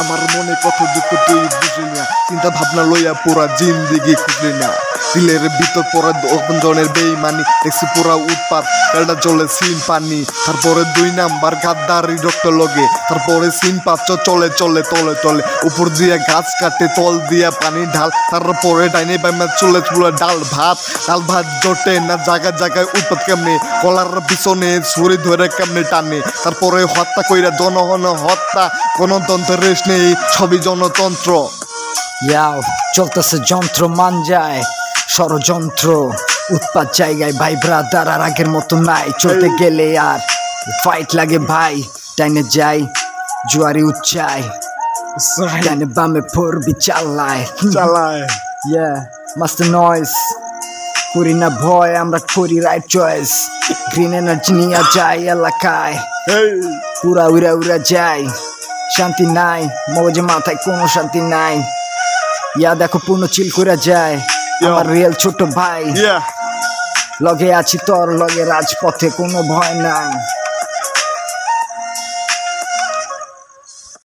আমার মনে কত দুঃখ তুই বুঝলি না, চিন্তা ভাবনা লইয়া পুরা জিন্দিগি খুঁজলি না। দিলের ভিতর পরে জনের বেইমানি, দেখছি পুরা উৎপাত এটা চলে সিন পানি। তারপরে 2 নাম্বার গাদ্দারি রক্ত লগে, তারপরে সিন পাচ্ছ চলে চলে তলে তলে। উপর দিয়ে গাছ কাটে তল দিয়ে পানি ঢাল, তারপরে ডাইনে বাইমা চলে চলে ডাল ভাত জোটে না জায়গায় জায়গায় উৎপাত কেমনে, কলার পিছনে ছুরি ধরে কেমনে টানে। তারপরে হত্যা কইরা জনগণ হত্যা, গণতন্ত্র রেশ নেই, সবই জনতন্ত্র। চলতেছে যন্ত্র মান যায় ষড়যন্ত্র, উৎপাত জায়গায় ভাই ব্রাদার আর আগের মতো নাই। চলতে গেলে আর ফাইট লাগে ভাই, টাইনে যাই জুয়ারি উচ্চাই, ডাইনে বামে পড়বি চালায় মাস্ট নয়েস করি না ভয়, আমরা করি রাইট চয়েস। গ্রিন এনার্জি নিয়ে যাই এলাকায়, পুরা উড়া যাই, শান্তি নাই মগজে মাথায় কোনো শান্তি নাই। দেখো পূর্ণ চিল করে যায় আমার রিয়েল ছোট ভাই, লগে আছি তোর লগে রাজপথে কোনো ভয় নাই।